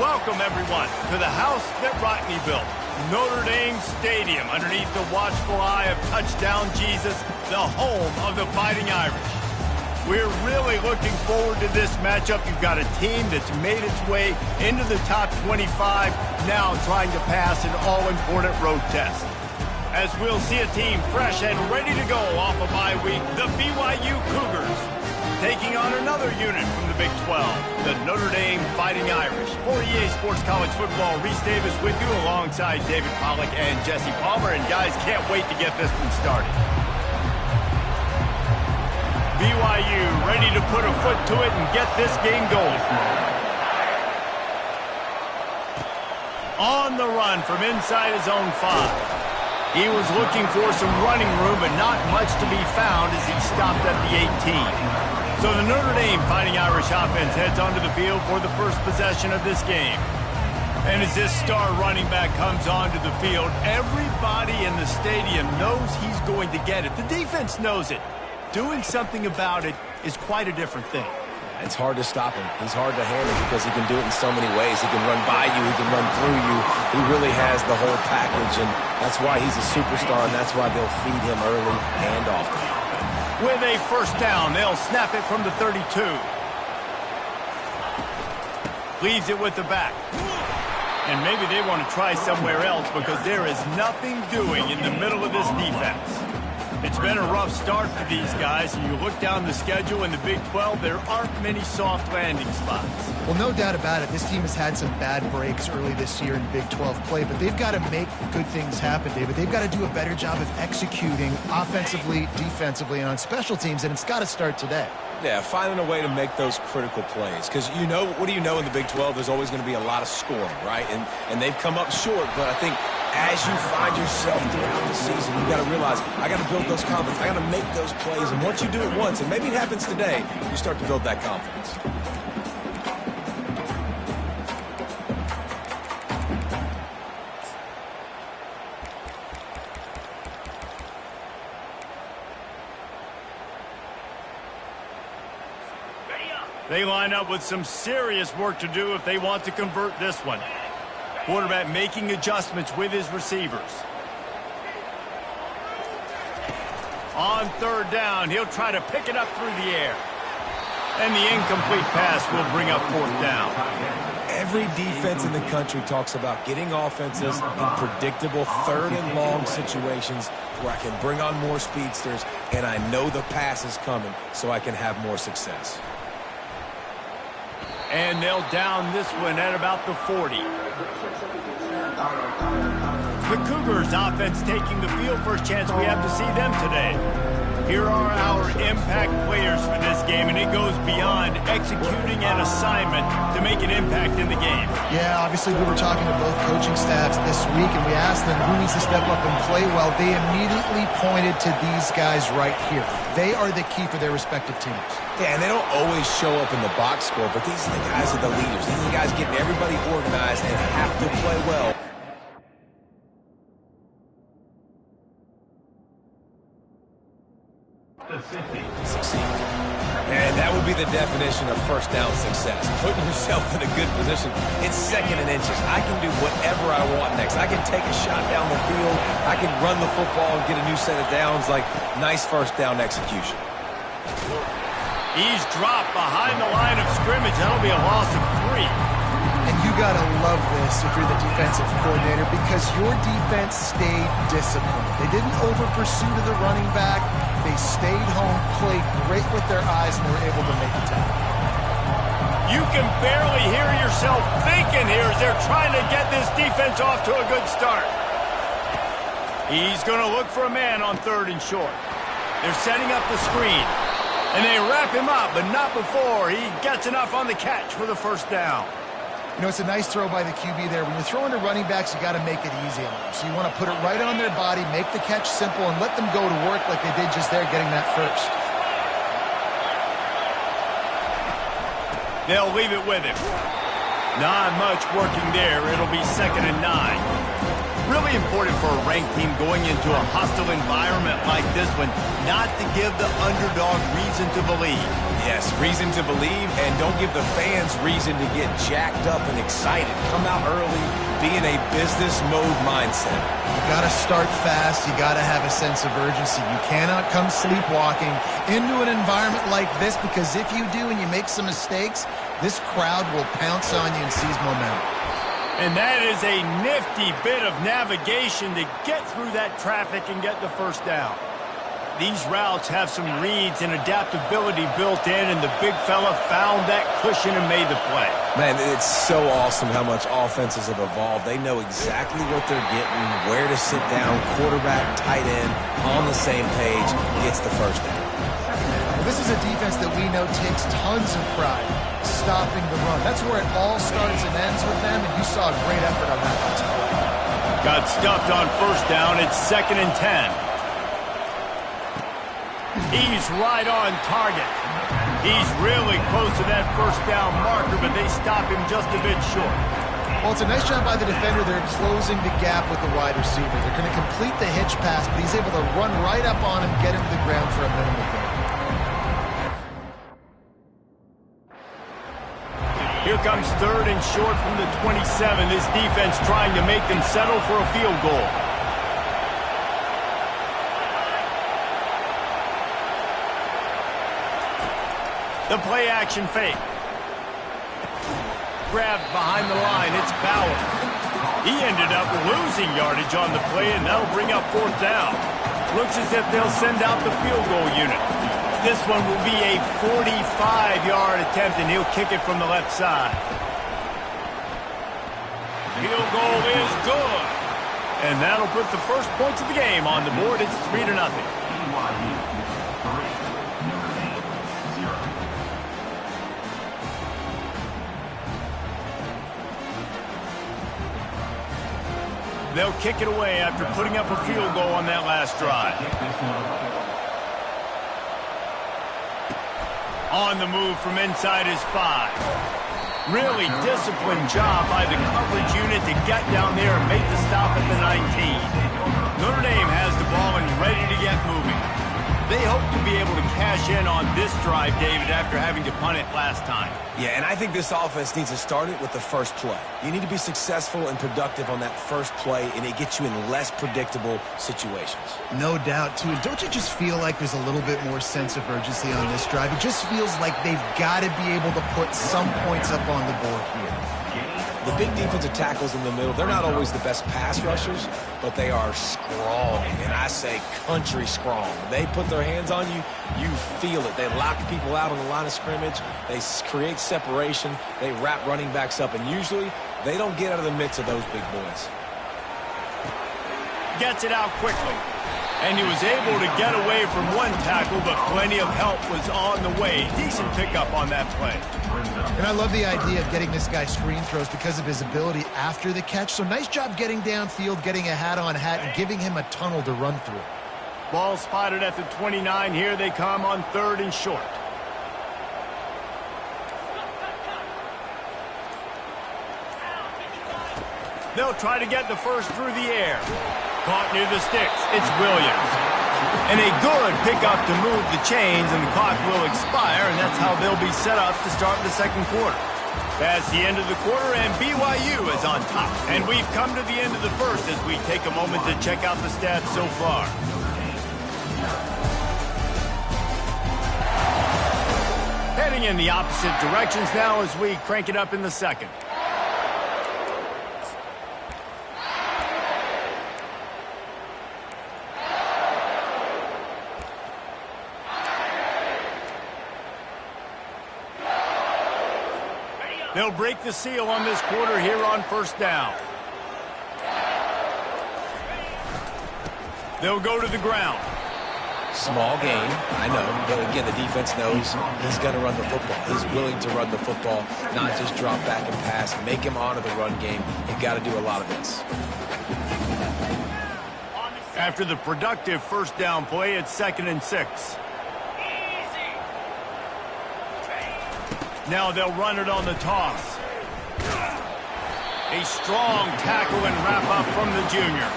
Welcome, everyone, to the house that Rockney built, Notre Dame Stadium, underneath the watchful eye of Touchdown Jesus, the home of the Fighting Irish. We're really looking forward to this matchup. You've got a team that's made its way into the top 25, now trying to pass an all-important road test. As we'll see a team fresh and ready to go off a bye week, the BYU Cougars, taking on another unit from the Big 12, the Notre Dame Fighting Irish. For EA Sports College Football, Reese Davis with you alongside David Pollack and Jesse Palmer. And guys, can't wait to get this one started. BYU ready to put a foot to it and get this game going. On the run from inside his own 5. He was looking for some running room, but not much to be found as he stopped at the 18. So the Notre Dame Fighting Irish offense heads onto the field for the first possession of this game. And as this star running back comes onto the field, everybody in the stadium knows he's going to get it. The defense knows it. Doing something about it is quite a different thing. It's hard to stop him. He's hard to handle because he can do it in so many ways. He can run by you. He can run through you. He really has the whole package, and that's why he's a superstar, and that's why they'll feed him early and often. With a first down, they'll snap it from the 32. Leaves it with the back. And maybe they want to try somewhere else because there is nothing doing in the middle of this defense. It's been a rough start for these guys, and you look down the schedule in the Big 12, there aren't many soft landing spots. Well, no doubt about it. This team has had some bad breaks early this year in Big 12 play, but they've got to make good things happen, David. They've got to do a better job of executing offensively, defensively, and on special teams, and it's got to start today. Yeah, finding a way to make those critical plays. Because, you know, what do you know in the Big 12? There's always going to be a lot of scoring, right? And they've come up short, but I think as you find yourself throughout the season, you got to realize, I got to build those confidence. I got to make those plays. And once you do it once, and maybe it happens today, you start to build that confidence. They line up with some serious work to do if they want to convert this one. Quarterback making adjustments with his receivers. On third down, he'll try to pick it up through the air. And the incomplete pass will bring up fourth down. Every defense in the country talks about getting offenses in predictable third and long situations where I can bring on more speedsters and I know the pass is coming so I can have more success. And they'll down this one at about the 40. The Cougars offense taking the field. First chance we have to see them today. Here are our impact players for this game, and it goes beyond executing an assignment to make an impact in the game. Yeah, obviously we were talking to both coaching staffs this week, and we asked them who needs to step up and play well. They immediately pointed to these guys right here. They are the key for their respective teams. Yeah, and they don't always show up in the box score, but these are the guys that are the leaders. These are the guys getting everybody organized and have to play well. Succeed. And that would be the definition of first down success. Putting yourself in a good position. It's second and inches. I can do whatever I want next. I can take a shot down the field. I can run the football and get a new set of downs. Like, nice first down execution. He's dropped behind the line of scrimmage. That'll be a loss of 3. And you got to love this if you're the defensive coordinator because your defense stayed disciplined. They didn't over-pursue to the running back. They stayed home, played great with their eyes, and they were able to make a tackle. You can barely hear yourself thinking here as they're trying to get this defense off to a good start. He's going to look for a man on third and short. They're setting up the screen. And they wrap him up, but not before he gets enough on the catch for the first down. You know, it's a nice throw by the QB there. When you're throwing to running backs, you got to make it easy on them. So you want to put it right on their body, make the catch simple, and let them go to work like they did just there, getting that first. They'll leave it with him. Not much working there. It'll be 2nd and 9. Really important for a ranked team going into a hostile environment like this one not to give the underdog reason to believe. Yes, reason to believe, and don't give the fans reason to get jacked up and excited. Come out early, be in a business mode mindset. You got to start fast. You got to have a sense of urgency. You cannot come sleepwalking into an environment like this, because if you do and you make some mistakes, this crowd will pounce on you and seize momentum. And that is a nifty bit of navigation to get through that traffic and get the first down. These routes have some reads and adaptability built in, and the big fella found that cushion and made the play. Man, it's so awesome how much offenses have evolved. They know exactly what they're getting, where to sit down, quarterback, tight end, on the same page, gets the first down. Well, this is a defense that we know takes tons of pride stopping the run. That's where it all starts and ends with them, and you saw a great effort on that last play. Got stuffed on first down. It's 2nd and 10. He's right on target. He's really close to that first down marker, but they stop him just a bit short. Well, it's a nice job by the defender. They're closing the gap with the wide receiver. They're going to complete the hitch pass, but he's able to run right up on him, get him to the ground for a minimal gain. Here comes 3rd and short from the 27. This defense trying to make them settle for a field goal. The play-action fake. Grabbed behind the line. It's Bauer. He ended up losing yardage on the play, and that'll bring up 4th down. Looks as if they'll send out the field goal unit. This one will be a 45-yard attempt, and he'll kick it from the left side. Field goal is good. And that'll put the first points of the game on the board. It's 3-0. They'll kick it away after putting up a field goal on that last drive. On the move from inside his 5. Really disciplined job by the coverage unit to get down there and make the stop at the 19. Notre Dame has the ball and ready to get moving. They hope to be able to cash in on this drive, David, after having to punt it last time. Yeah, and I think this offense needs to start it with the first play. You need to be successful and productive on that first play, and it gets you in less predictable situations. No doubt, too. And don't you just feel like there's a little bit more sense of urgency on this drive? It just feels like they've got to be able to put some points up on the board here. The big defensive tackles in the middle, they're not always the best pass rushers, but they are strong, and I say country strong. They put their hands on you, you feel it. They lock people out on the line of scrimmage. They create separation. They wrap running backs up, and usually they don't get out of the mix of those big boys. Gets it out quickly. And he was able to get away from one tackle, but plenty of help was on the way. Decent pickup on that play. And I love the idea of getting this guy screen throws because of his ability after the catch. So nice job getting downfield, getting a hat-on-hat, and giving him a tunnel to run through. Ball spotted at the 29. Here they come on 3rd and short. They'll try to get the first through the air. Caught near the sticks. It's Williams. And a good pickup to move the chains, and the clock will expire, and that's how they'll be set up to start the second quarter. That's the end of the quarter, and BYU is on top. And we've come to the end of the first as we take a moment to check out the stats so far. Heading in the opposite directions now as we crank it up in the second. They'll break the seal on this quarter here on first down. They'll go to the ground. Small gain, I know, but again, the defense knows he's going to run the football. He's willing to run the football, not just drop back and pass, make him honor the run game. You've got to do a lot of this. After the productive first down play, it's 2nd and 6. Now they'll run it on the toss. A A strong tackle and wrap-up from the junior.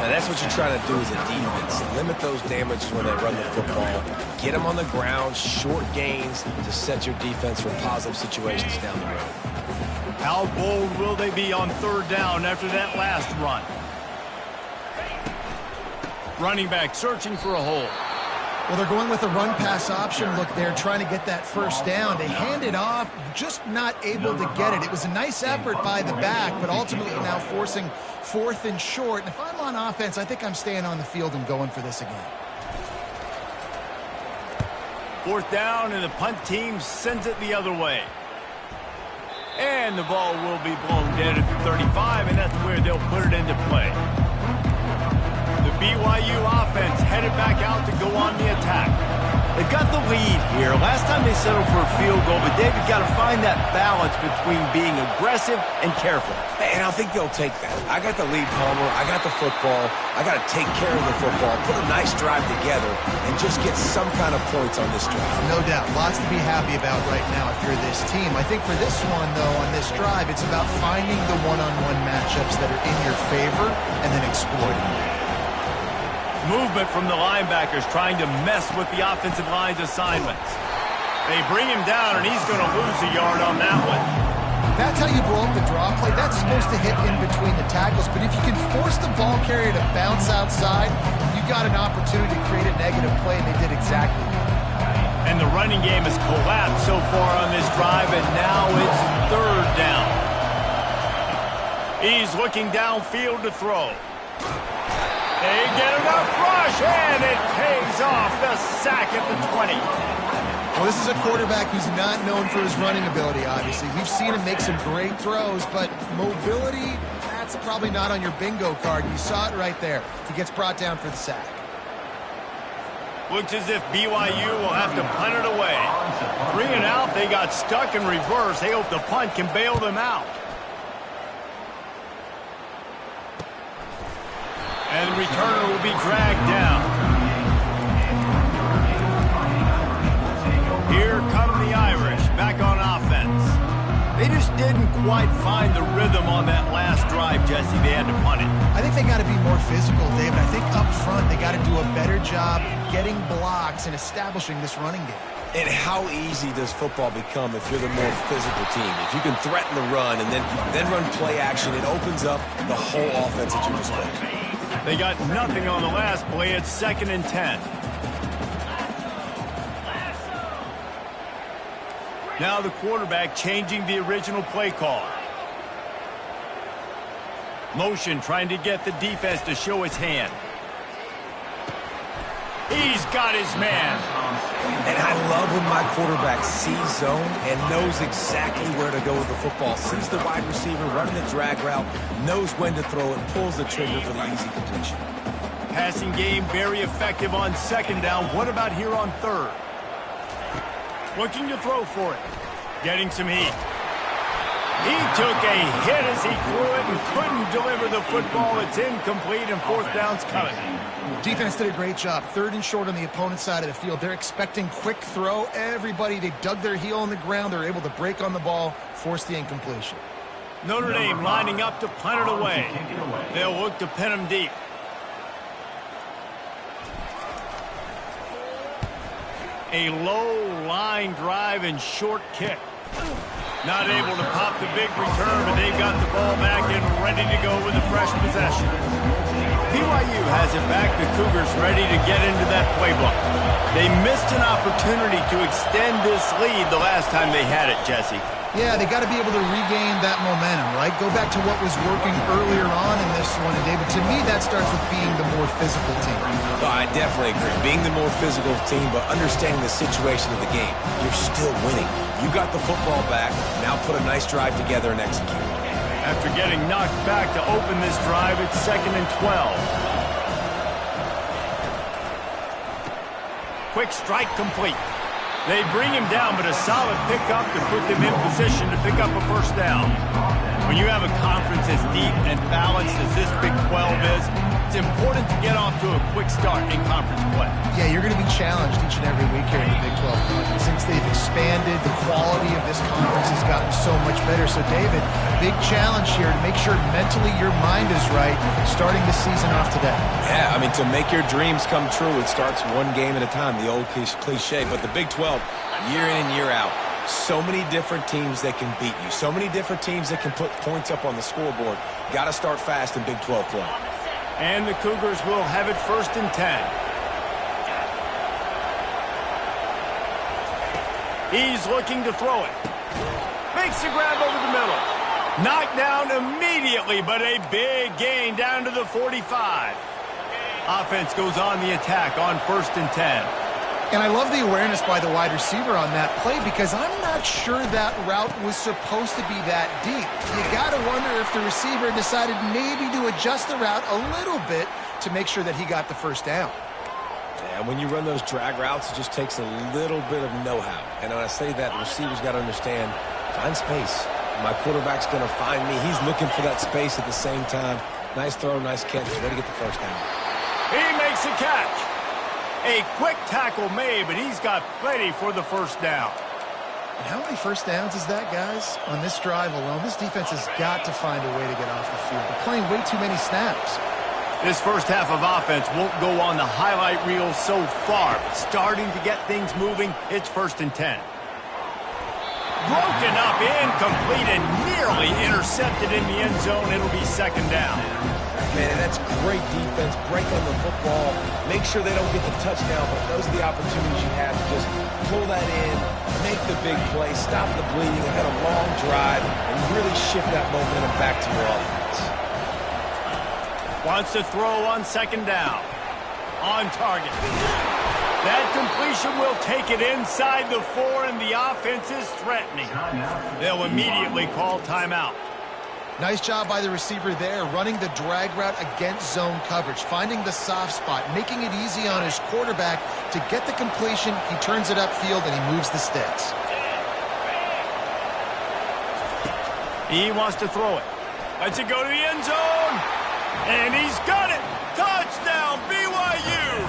Now that's what you're trying to do as a defense. Limit those damages when they run the football. Get them on the ground, short gains to set your defense for positive situations down the road. How bold will they be on third down after that last run? Running back searching for a hole. Well, they're going with a run-pass option. Look, they're trying to get that first down. They hand it off, just not able to get it. It was a nice effort by the back, but ultimately now forcing 4th and short. And if I'm on offense, I think I'm staying on the field and going for this again. 4th down, and the punt team sends it the other way. And the ball will be blown dead at the 35, and that's where they'll put it into play. The BYU offense headed back out to go on the attack. They've got the lead here. Last time they settled for a field goal, but David got to find that balance between being aggressive and careful. And I think they'll take that. I got the lead, Palmer. I got the football. I got to take care of the football, put a nice drive together, and just get some kind of points on this drive. No doubt. Lots to be happy about right now if you're this team. I think for this one, though, on this drive, it's about finding the one-on-one matchups that are in your favor and then exploiting them. Movement from the linebackers trying to mess with the offensive line's assignments. They bring him down, and he's going to lose a yard on that one. That's how you blow up the draw play. That's supposed to hit in between the tackles, but if you can force the ball carrier to bounce outside, you got an opportunity to create a negative play, and they did exactly that. And the running game has collapsed so far on this drive, and now it's 3rd down. He's looking downfield to throw. They get enough rush, and it pays off. The sack at the 20. Well, this is a quarterback who's not known for his running ability, obviously. We've seen him make some great throws, but mobility, that's probably not on your bingo card. You saw it right there. He gets brought down for the sack. Looks as if BYU will have to punt it away. 3 and out, they got stuck in reverse. They hope the punt can bail them out. And the returner will be dragged down. Here come the Irish back on offense. They just didn't quite find the rhythm on that last drive, Jesse. They had to punt it. I think they got to be more physical, David. I think up front they got to do a better job getting blocks and establishing this running game. And how easy does football become if you're the more physical team? If you can threaten the run and then run play action, it opens up the whole offense at your disposal. They got nothing on the last play. It's 2nd and 10. Now the quarterback changing the original play call. Motion trying to get the defense to show his hand. He's got his man. And I love when my quarterback sees zone and knows exactly where to go with the football. Sees the wide receiver running the drag route, knows when to throw it, pulls the trigger for the easy completion. Passing game very effective on 2nd down. What about here on 3rd? Looking to throw for it. Getting some heat. He took a hit as he threw it and couldn't deliver the football. It's incomplete, and 4th down's coming. Defense did a great job. 3rd and short on the opponent's side of the field. They're expecting quick throw. Everybody, they dug their heel on the ground. They're able to break on the ball, force the incompletion. Notre Dame lining up to punt it away. They'll look to pin him deep. A low line drive and short kick. Not able to pop the big return, but they've got the ball back and ready to go with a fresh possession. BYU has it back. The Cougars ready to get into that playbook. They missed an opportunity to extend this lead the last time they had it, Jesse. Yeah, they got to be able to regain that momentum, right? Go back to what was working earlier on in this one. And David, to me, that starts with being the more physical team. Oh, I definitely agree. Being the more physical team, but understanding the situation of the game. You're still winning. You got the football back. Now put a nice drive together and execute. After getting knocked back to open this drive, it's 2nd and 12. Quick strike complete. They bring him down, but a solid pickup to put them in position to pick up a 1st down. When you have a conference as deep and balanced as this Big 12 is, it's important to get off to a quick start in conference play. Yeah, you're going to be challenged each and every week here in the Big 12 conference. Since they've expanded, the quality of this conference has gotten so much better. So, David, big challenge here to make sure mentally your mind is right starting this season off today. Yeah, I mean, to make your dreams come true, it starts one game at a time, the old cliche. But the Big 12, year in and year out, so many different teams that can beat you. So many different teams that can put points up on the scoreboard. Got to start fast in Big 12 play. And the Cougars will have it 1st and 10. He's looking to throw it. Makes the grab over the middle. Knocked down immediately, but a big gain down to the 45. Offense goes on the attack on 1st and 10. And I love the awareness by the wide receiver on that play because I'm not sure that route was supposed to be that deep. You got to wonder if the receiver decided maybe to adjust the route a little bit to make sure that he got the first down. Yeah, when you run those drag routes, it just takes a little bit of know-how. And when I say that, the receiver's got to understand, find space. My quarterback's going to find me. He's looking for that space at the same time. Nice throw, nice catch. Way to get the first down. He makes a catch. A quick tackle made, but he's got plenty for the first down. And how many first downs is that, guys? On this drive alone, this defense has got to find a way to get off the field. They're playing way too many snaps. This first half of offense won't go on the highlight reel so far, but starting to get things moving, it's 1st and 10. Broken up, incomplete, and nearly intercepted in the end zone. It'll be 2nd down. Man, and that's great defense. Break on the football. Make sure they don't get the touchdown, but those are the opportunities you have to just pull that in, make the big play, stop the bleeding, and have a long drive, and really shift that momentum back to your offense. Wants to throw on 2nd down. On target. That completion will take it inside the 4, and the offense is threatening. They'll immediately call timeout. Nice job by the receiver there, running the drag route against zone coverage, finding the soft spot, making it easy on his quarterback to get the completion. He turns it upfield, and he moves the sticks. He wants to throw it. Lets it go to the end zone. And he's got it. Touchdown, BYU.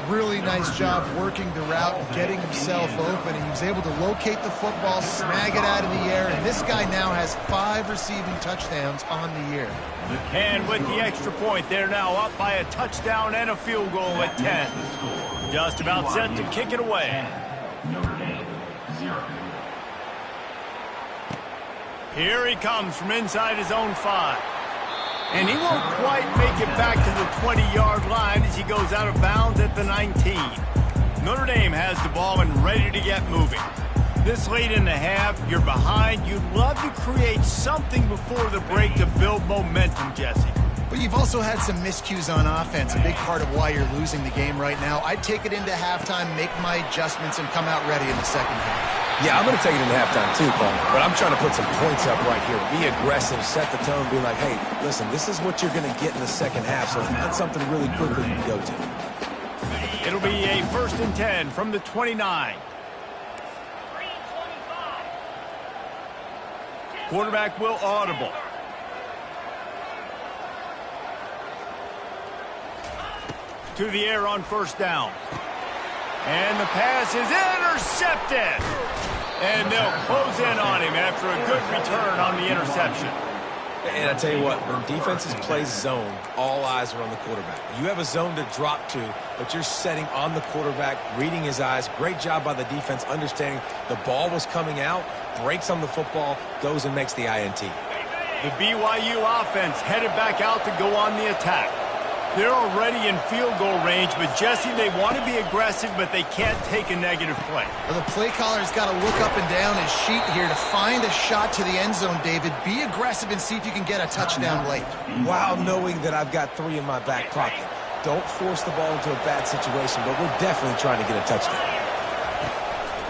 Really nice job working the route and getting himself open, and he was able to locate the football, snag it out of the air, and this guy now has 5 receiving touchdowns on the year. And with the extra point, they're now up by a touchdown and a field goal at 10. Just about set to kick it away. Here he comes from inside his own 5. And he won't quite make it back to the 20-yard line as he goes out of bounds at the 19. Notre Dame has the ball and ready to get moving. This late in the half, you're behind. You'd love to create something before the break to build momentum, Jesse. But you've also had some miscues on offense, a big part of why you're losing the game right now. I'd take it into halftime, make my adjustments, and come out ready in the second half. Yeah, I'm going to take it into halftime too, Paul. But I'm trying to put some points up right here. Be aggressive, set the tone, be like, hey, listen, this is what you're going to get in the second half, so find something really quickly you can go to. It'll be a 1st and 10 from the 29. Quarterback will audible. To the air on 1st down. And the pass is intercepted. And they'll close in on him after a good return on the interception. And I tell you what, when defenses play zone, all eyes are on the quarterback. You have a zone to drop to, but you're setting on the quarterback, reading his eyes. Great job by the defense, understanding the ball was coming out, breaks on the football, goes and makes the INT. The BYU offense headed back out to go on the attack. They're already in field goal range, but Jesse, they want to be aggressive, but they can't take a negative play. Well, the play caller's got to look up and down his sheet here to find a shot to the end zone, David. Be aggressive and see if you can get a touchdown late. While knowing that I've got 3 in my back pocket. Don't force the ball into a bad situation, but we're definitely trying to get a touchdown.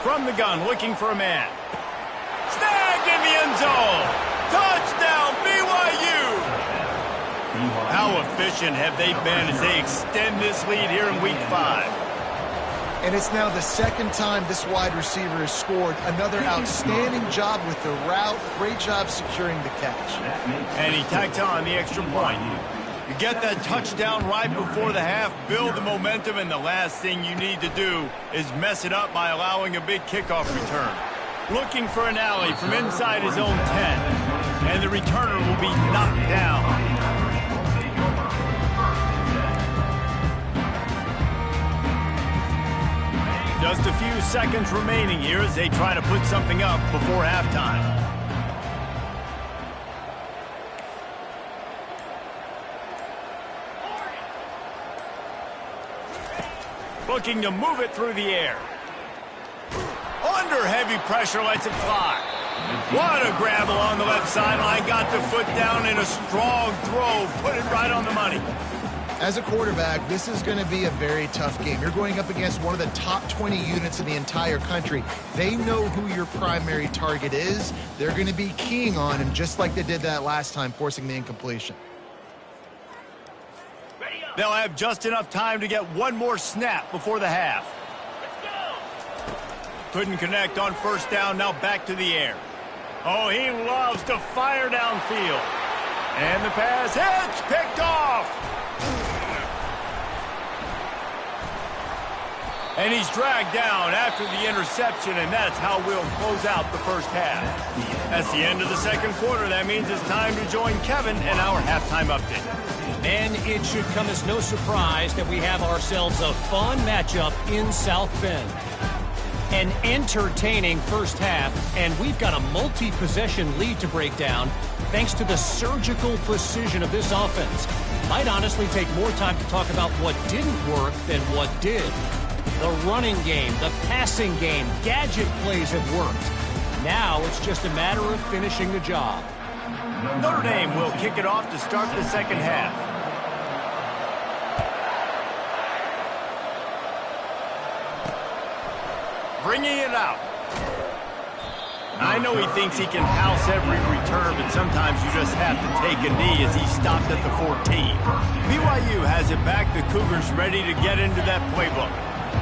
From the gun, looking for a man. Snagged in the end zone. Touchdown, BYU. How efficient have they been as they extend this lead here in Week 5? And it's now the second time this wide receiver has scored. Another outstanding job with the route. Great job securing the catch. And he tacks on the extra point. You get that touchdown right before the half, build the momentum, and the last thing you need to do is mess it up by allowing a big kickoff return. Looking for an alley from inside his own 10, and the returner will be knocked down. Just a few seconds remaining here as they try to put something up before halftime. Looking to move it through the air. Under heavy pressure, lets it fly. What a grab along the left sideline. Got the foot down in a strong throw. Put it right on the money. As a quarterback, this is going to be a very tough game. You're going up against one of the top 20 units in the entire country. They know who your primary target is. They're going to be keying on him just like they did that last time, forcing the incompletion. They'll have just enough time to get one more snap before the half. Couldn't connect on first down, now back to the air. Oh, he loves to fire downfield. And the pass hits, picked off. And he's dragged down after the interception, and that's how we'll close out the first half. That's the end of the second quarter. That means it's time to join Kevin in our halftime update. And it should come as no surprise that we have ourselves a fun matchup in South Bend. An entertaining first half, and we've got a multi-possession lead to break down thanks to the surgical precision of this offense. Might honestly take more time to talk about what didn't work than what did. The running game, the passing game, gadget plays have worked. Now it's just a matter of finishing the job. Notre Dame will kick it off to start the second half. Bringing it out. I know he thinks he can house every return, but sometimes you just have to take a knee as he stopped at the 14. BYU has it back. The Cougars ready to get into that playbook.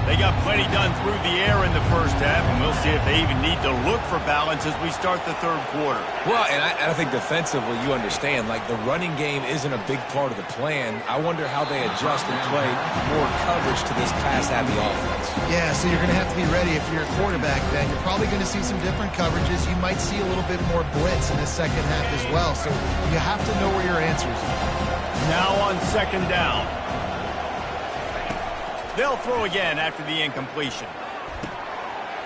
They got plenty done through the air in the first half, and we'll see if they even need to look for balance as we start the third quarter. Well, and I think defensively, you understand, like the running game isn't a big part of the plan. I wonder how they adjust and play more coverage to this pass-happy offense. Yeah, so you're going to have to be ready if you're a quarterback then. You're probably going to see some different coverages. You might see a little bit more blitz in the second half as well, so you have to know where your answers are. Now on second down. They'll throw again after the incompletion.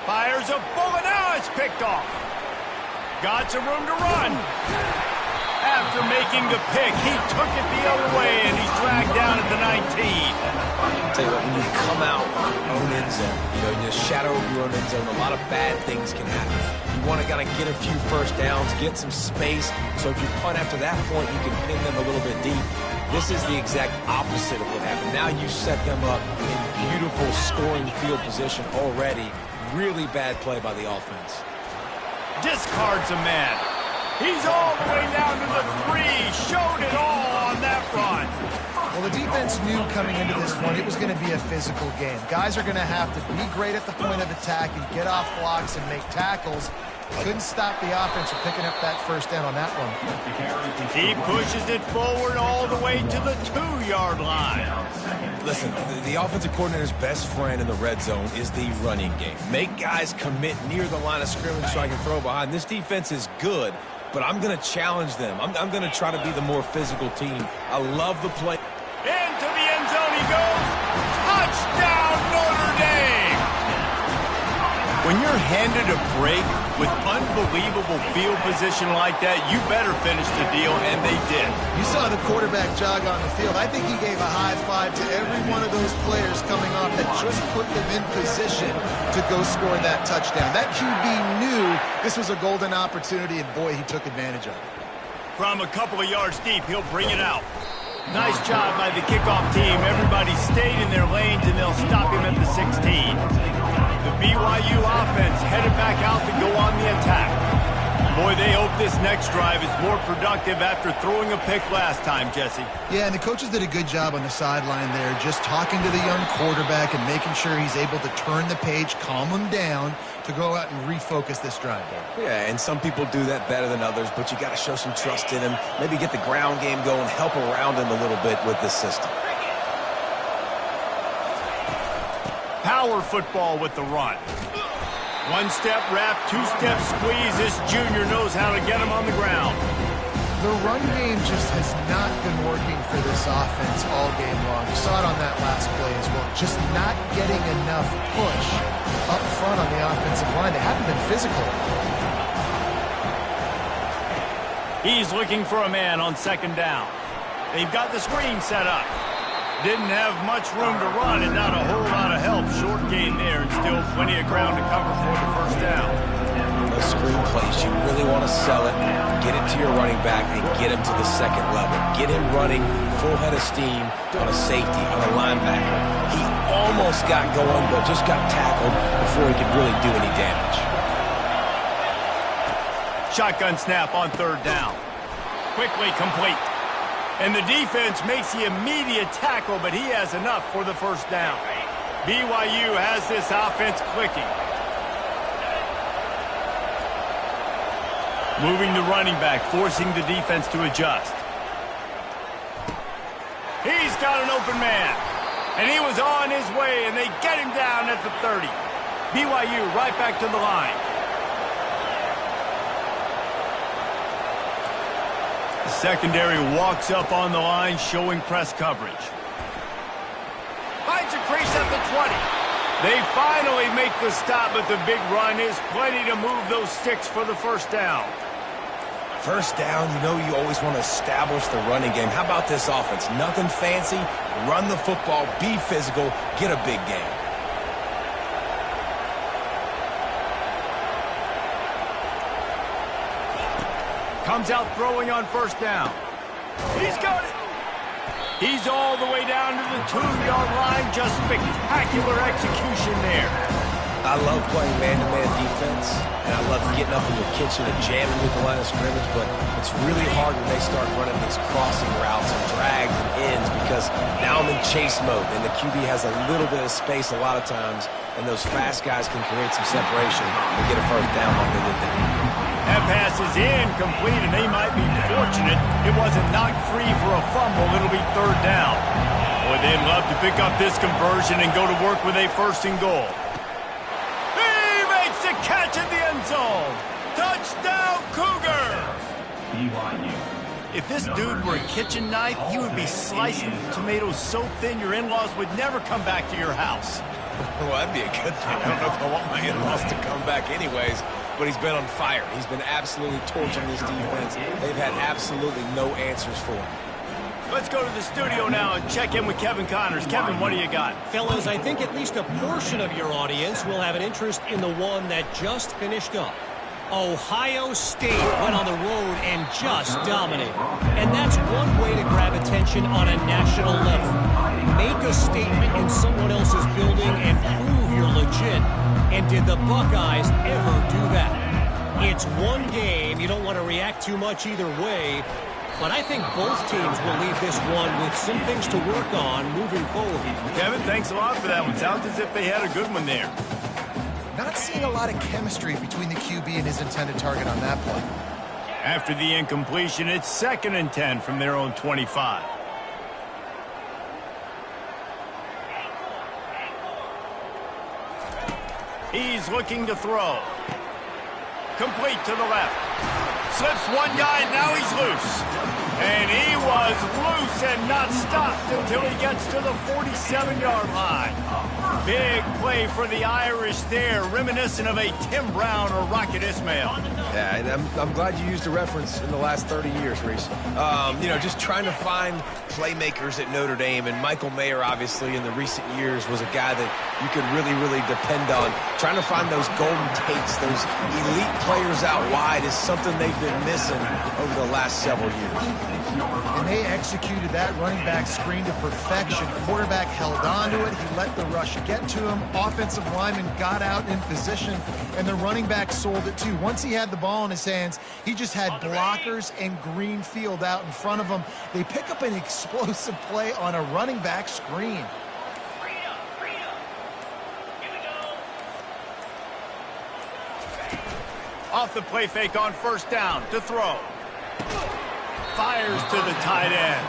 Fires a bullet. Now it's picked off. Got some room to run. After making the pick, he took it the other way, and he's dragged down at the 19. I'll tell you what, when you come out of your own end zone, in the shadow of your own end zone, a lot of bad things can happen. You want to kind of get a few first downs, get some space, so if you punt after that point, you can pin them a little bit deep. This is the exact opposite of what happened. Now you set them up in beautiful scoring field position already. Really bad play by the offense. Discards a man. He's all the way down to the 3. Showed it all on that run. Well, the defense knew coming into this one it was going to be a physical game. Guys are going to have to be great at the point of attack and get off blocks and make tackles. Couldn't stop the offense from picking up that first down on that one. He pushes it forward all the way to the 2-yard line. Listen, the offensive coordinator's best friend in the red zone is the running game. Make guys commit near the line of scrimmage so I can throw behind. This defense is good, but I'm going to challenge them. I'm going to try to be the more physical team. I love the play. Into the end zone he goes. Touchdown, Notre Dame! When you're handed a break with unbelievable field position like that, you better finish the deal, and they did. You saw the quarterback jog on the field. I think he gave a high five to every one of those players coming off that just put them in position to go score that touchdown. That QB knew this was a golden opportunity, and boy, he took advantage of it. From a couple of yards deep, he'll bring it out. Nice job by the kickoff team. Everybody stayed in their lanes, and they'll stop him at the 16. The BYU offense headed back out to go on the attack. Boy, they hope this next drive is more productive after throwing a pick last time, Jesse. Yeah, and the coaches did a good job on the sideline there, just talking to the young quarterback and making sure he's able to turn the page, calm him down to go out and refocus this drive there. Yeah, and some people do that better than others, but you got to show some trust in him, maybe get the ground game going, help around him a little bit with this system. Power football with the run. One-step wrap, two-step squeeze. This junior knows how to get him on the ground. The run game just has not been working for this offense all game long. You saw it on that last play as well. Just not getting enough push up front on the offensive line. They haven't been physical. He's looking for a man on second down. They've got the screen set up. Didn't have much room to run and not a whole lot of help. Short gain there and still plenty of ground to cover for the first down. Those screen plays, you really want to sell it, get it to your running back, and get him to the second level. Get him running full head of steam on a safety, on a linebacker. He almost got going, but just got tackled before he could really do any damage. Shotgun snap on third down. Quickly complete. And the defense makes the immediate tackle, but he has enough for the first down. BYU has this offense clicking. Moving the running back, forcing the defense to adjust. He's got an open man. And he was on his way, and they get him down at the 30. BYU right back to the line. The secondary walks up on the line, showing press coverage. Finds a crease at the 20. They finally make the stop, but the big run is plenty to move those sticks for the first down. First down, you know you always want to establish the running game. How about this offense? Nothing fancy. Run the football, be physical, get a big game. Comes out throwing on first down. He's got it. He's all the way down to the 2-yard line. Just spectacular execution there. I love playing man-to-man defense, and I love getting up in the kitchen and jamming with the line of scrimmage, but it's really hard when they start running these crossing routes and drags and ends because now I'm in chase mode, and the QB has a little bit of space a lot of times, and those fast guys can create some separation and get a first down like they did there. That pass is incomplete, and they might be fortunate it wasn't knocked free for a fumble. It'll be third down. Boy, they'd love to pick up this conversion and go to work with a first and goal. He makes the catch in the end zone. Touchdown, Cougars! If this dude were a kitchen knife, he would be slicing tomatoes so thin your in-laws would never come back to your house. Well, that'd be a good thing. I don't know if I want my in-laws to come back anyways, but he's been on fire. He's been absolutely torching this defense. They've had absolutely no answers for him. Let's go to the studio now and check in with Kevin Connors. Kevin, what do you got? Fellas, I think at least a portion of your audience will have an interest in the one that just finished up. Ohio State went on the road and just dominated. And that's one way to grab attention on a national level. Make a statement in someone else's building and prove you're legit. And did the Buckeyes ever do that? It's one game. You don't want to react too much either way. But I think both teams will leave this one with some things to work on moving forward. Kevin, thanks a lot for that one. Sounds as if they had a good one there. Not seeing a lot of chemistry between the QB and his intended target on that play. After the incompletion, it's 2nd and 10 from their own 25. He's looking to throw. Complete to the left. Slips one guy, now he's loose. And he was loose and not stopped until he gets to the 47-yard line. Big play for the Irish there, reminiscent of a Tim Brown or Rocket Ismail. Yeah, and I'm glad you used a reference in the last 30 years, Reese. You know, just trying to find playmakers at Notre Dame, and Michael Mayer, obviously, in the recent years, was a guy that you could really, really depend on. Trying to find those golden takes, those elite players out wide is something they've been missing over the last several years. And they executed that running back screen to perfection. Quarterback held on to it. He let the rush get to him. Offensive lineman got out in position, and the running back sold it too. Once he had the ball in his hands. He just had blockers and green field out in front of him. They pick up an explosive play on a running back screen. Off the play fake on first down to throw. Fires to the tight end.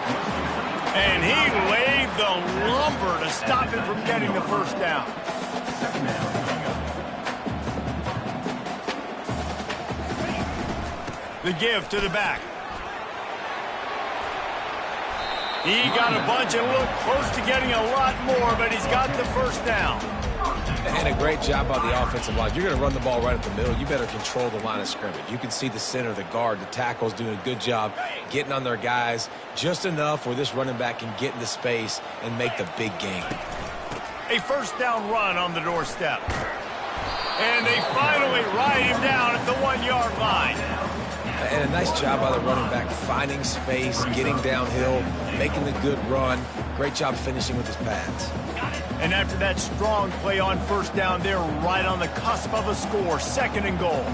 And he laid the lumber to stop him from getting the first down. The give to the back. He got a bunch and looked close to getting a lot more, but he's got the first down. And a great job by the offensive line. You're going to run the ball right at the middle. You better control the line of scrimmage. You can see the center, the guard, the tackles doing a good job getting on their guys just enough where this running back can get into space and make the big game. A first down run on the doorstep. And they finally ride him down at the 1-yard line. And a nice job by the running back, finding space, getting downhill, making the good run. Great job finishing with his pads. And after that strong play on first down, they're right on the cusp of a score, 2nd and goal.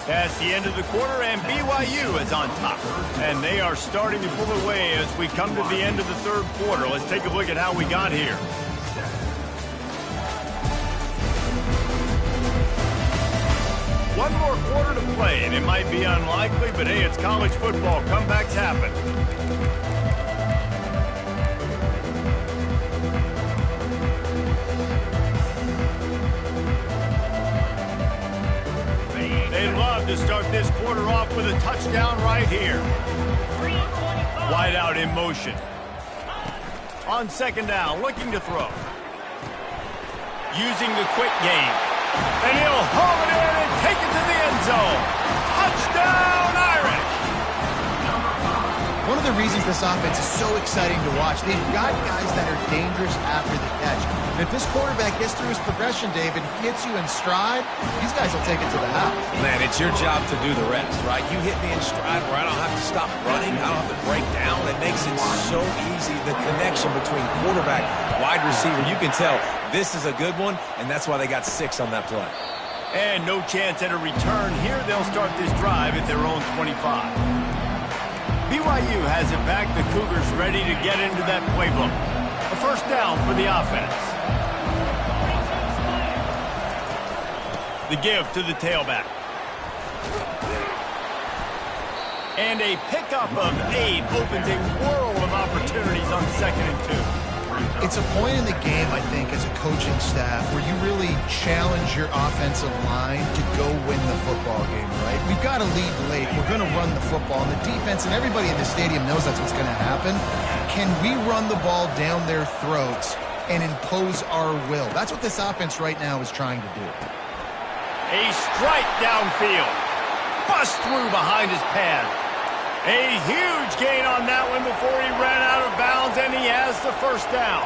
That's the end of the quarter, and BYU is on top. And they are starting to pull away as we come to the end of the 3rd quarter. Let's take a look at how we got here. One more quarter to play, and it might be unlikely, but hey, it's college football. Comebacks happen. They'd love to start this quarter off with a touchdown right here. Wide out in motion. On 2nd down, looking to throw. Using the quick game. And he'll haul it in and take it to the end zone. Touchdown, Irish! One of the reasons this offense is so exciting to watch, they've got guys that are dangerous after the catch. And if this quarterback gets through his progression, David, gets you in stride, these guys will take it to the house. Man, it's your job to do the rest, right? You hit me in stride where I don't have to stop running. I don't have to break down. It makes it so easy. The connection between quarterback, wide receiver, you can tell this is a good one, and that's why they got 6 on that play. And no chance at a return here. They'll start this drive at their own 25. BYU has it back. The Cougars ready to get into that playbook. A first down for the offense. The give to the tailback. And a pickup of 8 opens a world of opportunities on 2nd and 2. It's a point in the game, I think, as a coaching staff where you really challenge your offensive line to go win the football game, right? We've got to lead late. We're going to run the football. And the defense and everybody in the stadium knows that's what's going to happen. Can we run the ball down their throats and impose our will? That's what this offense right now is trying to do. A strike downfield. Bust through behind his pad. A huge gain on that one before he ran out of bounds, and he has the first down.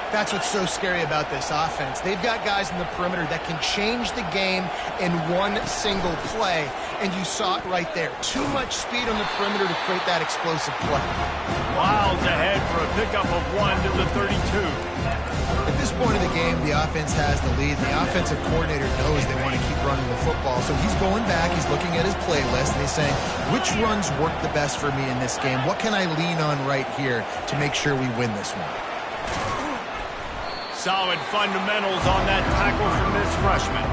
That's what's so scary about this offense. They've got guys in the perimeter that can change the game in one single play, and you saw it right there. Too much speed on the perimeter to create that explosive play. Miles ahead for a pickup of 1 to the 32. At this point of the game, the offense has the lead. The offensive coordinator knows they want to keep running the football, so he's going back, he's looking at his playlist, and he's saying, which runs work the best for me in this game? What can I lean on right here to make sure we win this one? Solid fundamentals on that tackle from this freshman.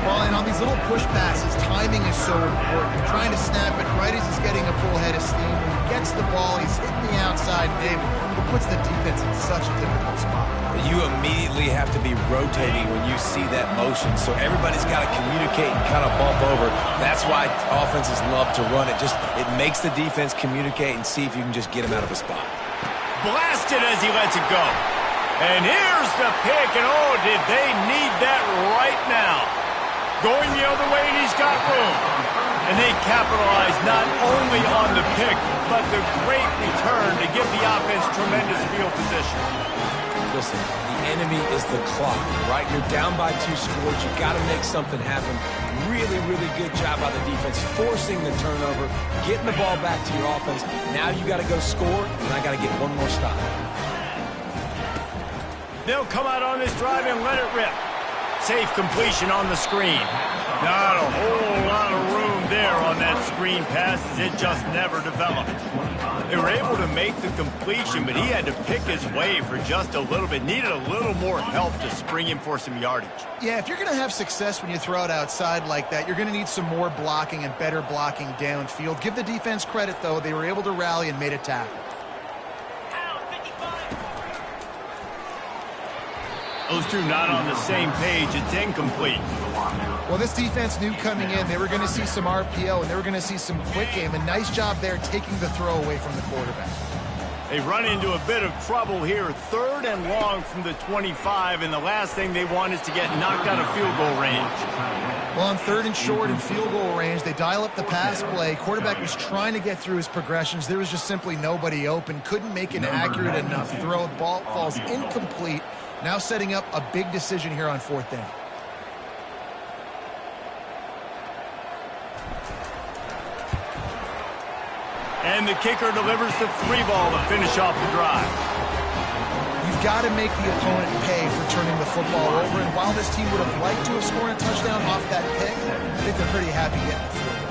Well, and on these little push passes, timing is so important. You're trying to snap it right as he's getting a full head of steam. When he gets the ball, he's hitting the outside, David. It puts the defense in such a difficult spot. You immediately have to be rotating when you see that motion, so everybody's got to communicate and kind of bump over. That's why offenses love to run it. It makes the defense communicate and see if you can just get him out of a spot. Blasted as he lets it go. And here's the pick, and oh, did they need that right now. Going the other way, and he's got room. And they capitalize not only on the pick, but the great return to give the offense tremendous field position. Listen, the enemy is the clock, right? You're down by 2 scores. You got to make something happen. Really, really good job by the defense, forcing the turnover, getting the ball back to your offense. Now you got to go score, and I got to get one more stop. They'll come out on this drive and let it rip. Safe completion on the screen. Not a whole lot of room there on that screen pass as it just never developed. They were able to make the completion, but he had to pick his way for just a little bit. Needed a little more help to spring him for some yardage. Yeah, if you're going to have success when you throw it outside like that, you're going to need some more blocking and better blocking downfield. Give the defense credit, though. They were able to rally and made a tackle. Those two not on the same page. It's incomplete. Well, this defense knew coming in they were going to see some RPO and they were going to see some quick game. A nice job there taking the throw away from the quarterback. They run into a bit of trouble here. 3rd and long from the 25, and the last thing they want is to get knocked out of field goal range. Well, on 3rd and short and field goal range, they dial up the pass play. Quarterback was trying to get through his progressions. There was just simply nobody open. Couldn't make an accurate enough throw. Ball falls incomplete. Now setting up a big decision here on 4th down. And the kicker delivers the 3 ball to finish off the drive. You've got to make the opponent pay for turning the football over. And while this team would have liked to have scored a touchdown off that pick, I think they're pretty happy getting the field goal.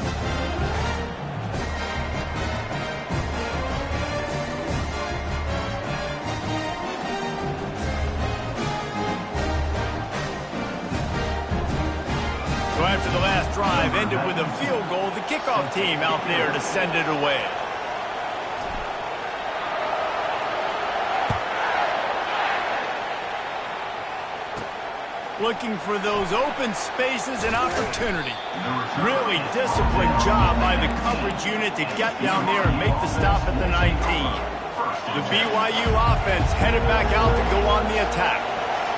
So after the last drive ended with a field goal, the kickoff team out there to send it away. Looking for those open spaces and opportunity. Really disciplined job by the coverage unit to get down there and make the stop at the 19. The BYU offense headed back out to go on the attack.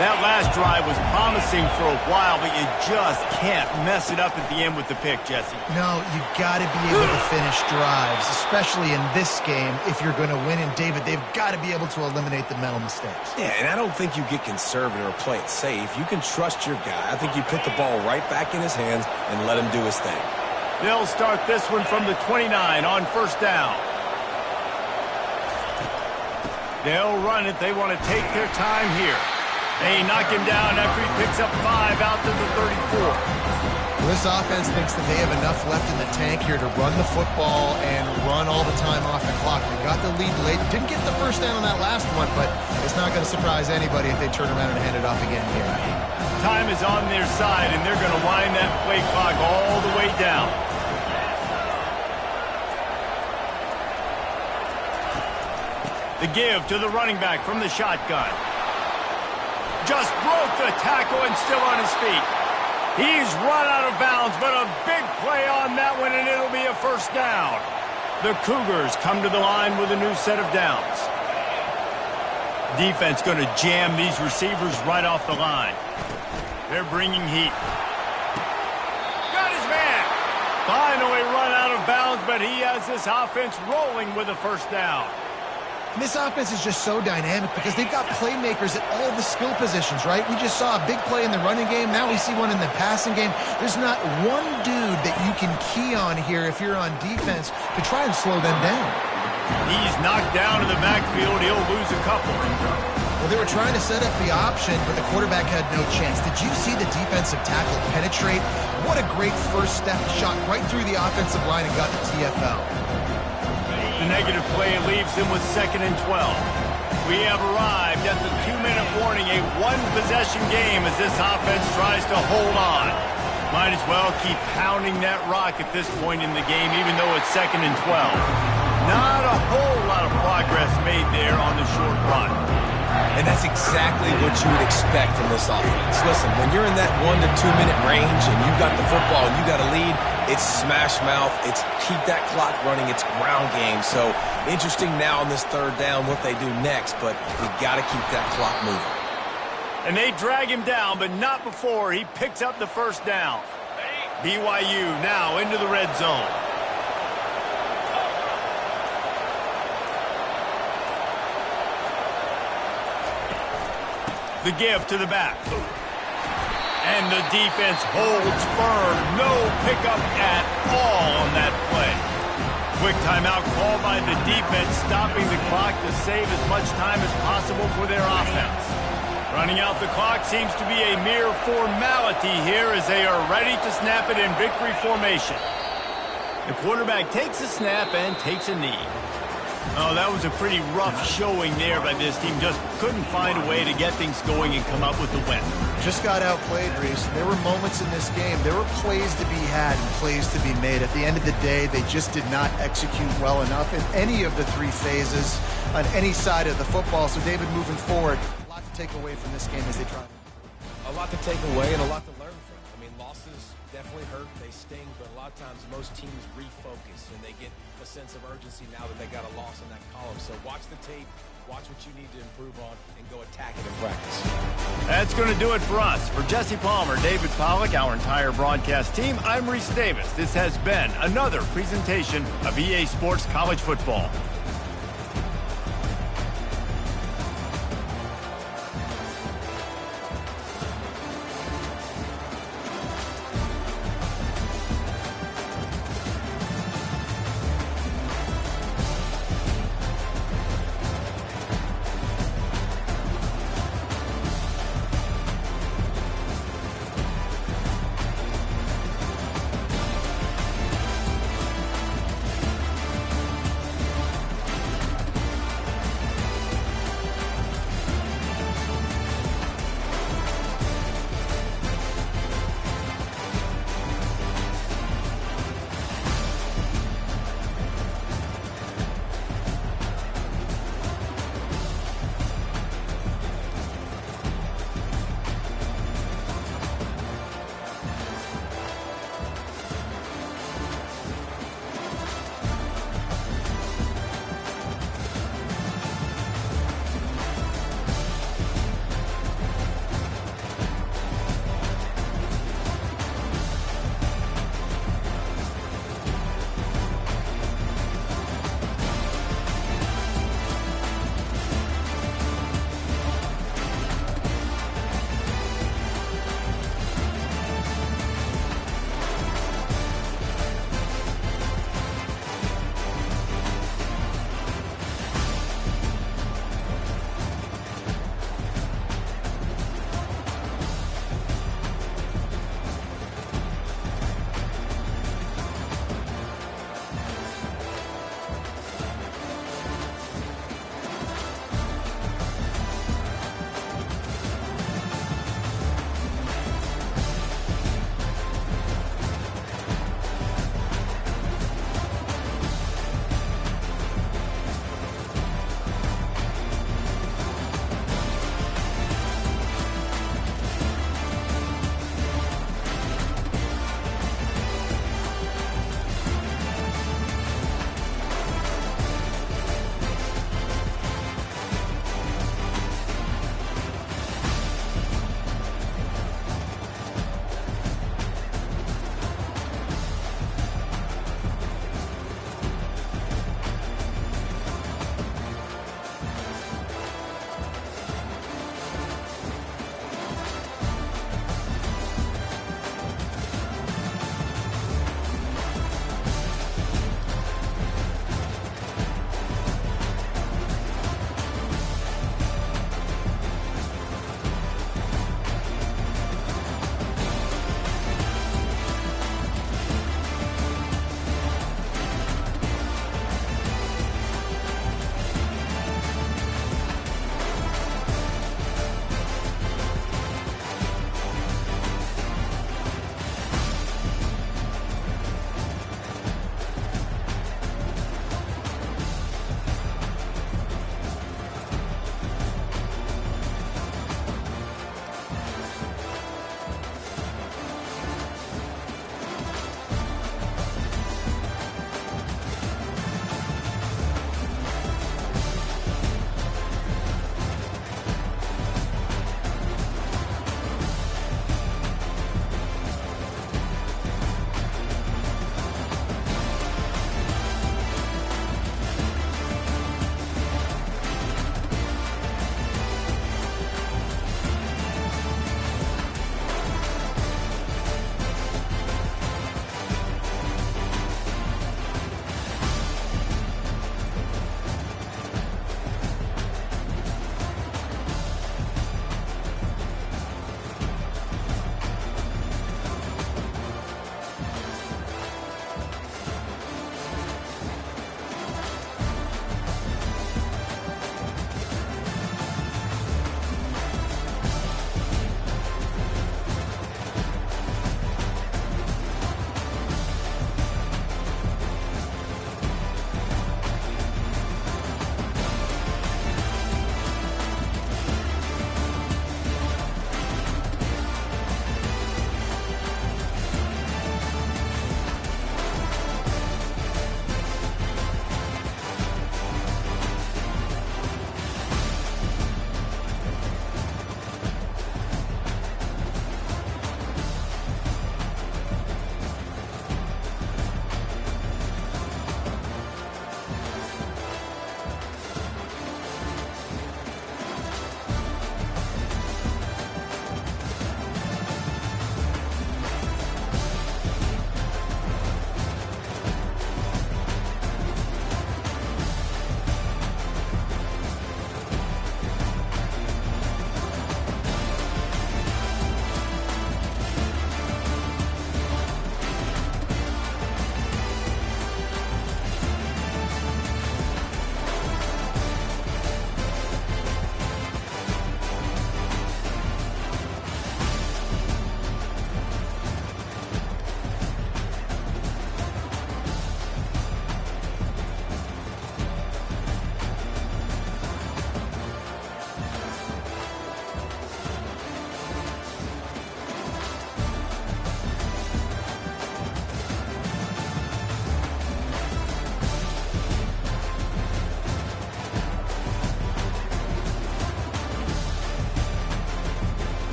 That last drive was promising for a while, but you just can't mess it up at the end with the pick, Jesse. No, you got to be able to finish drives, especially in this game if you're going to win. And, David, they've got to be able to eliminate the mental mistakes. Yeah, and I don't think you get conservative or play it safe. You can trust your guy. I think you put the ball right back in his hands and let him do his thing. They'll start this one from the 29 on 1st down. They'll run it. They want to take their time here. They knock him down after he picks up 5 out to the 34. Well, this offense thinks that they have enough left in the tank here to run the football and run all the time off the clock. They got the lead late. Didn't get the first down on that last one, but it's not going to surprise anybody if they turn around and hand it off again here. Time is on their side, and they're going to wind that play clock all the way down. The give to the running back from the shotgun. Just broke the tackle and still on his feet. He's run out of bounds, but a big play on that one, and it'll be a 1st down. The Cougars come to the line with a new set of downs. Defense going to jam these receivers right off the line. They're bringing heat. Got his man. Finally run out of bounds, but he has this offense rolling with a 1st down. And this offense is just so dynamic because they've got playmakers at all the skill positions, right? We just saw a big play in the running game. Now we see one in the passing game. There's not one dude that you can key on here if you're on defense to try and slow them down. He's knocked down in the backfield. He'll lose a couple. Well, they were trying to set up the option, but the quarterback had no chance. Did you see the defensive tackle penetrate? What a great first step. Shot right through the offensive line and got the TFL. The negative play leaves him with 2nd and 12. We have arrived at the 2-minute warning, a 1-possession game as this offense tries to hold on. Might as well keep pounding that rock at this point in the game, even though it's 2nd and 12. Not a whole lot of progress made there on the short run. And that's exactly what you would expect from this offense. Listen, when you're in that 1 to 2 minute range and you've got the football and you got a lead, it's smash mouth, it's keep that clock running, it's ground game. So interesting now on this 3rd down what they do next, but you got to keep that clock moving. And they drag him down, but not before he picks up the 1st down. BYU now into the red zone. The give to the back. And the defense holds firm. No pickup at all on that play. Quick timeout called by the defense, stopping the clock to save as much time as possible for their offense. Running out the clock seems to be a mere formality here as they are ready to snap it in victory formation. The quarterback takes a snap and takes a knee. Oh, that was a pretty rough showing there by this team. Just couldn't find a way to get things going and come up with the win. Just got outplayed, Reese. There were moments in this game. There were plays to be had and plays to be made. At the end of the day, they just did not execute well enough in any of the three phases on any side of the football. So, David, moving forward, a lot to take away from this game as they try. A lot to take away and a lot to learn from. I mean, losses definitely hurt. They sting, but a lot of times most teams refocus and they get a sense of urgency now that they got a loss in that column. So watch the tape, watch what you need to improve on, and go attack it in practice. That's going to do it for us. For Jesse Palmer, David Pollack, our entire broadcast team, I'm Reese Davis. This has been another presentation of EA Sports College Football.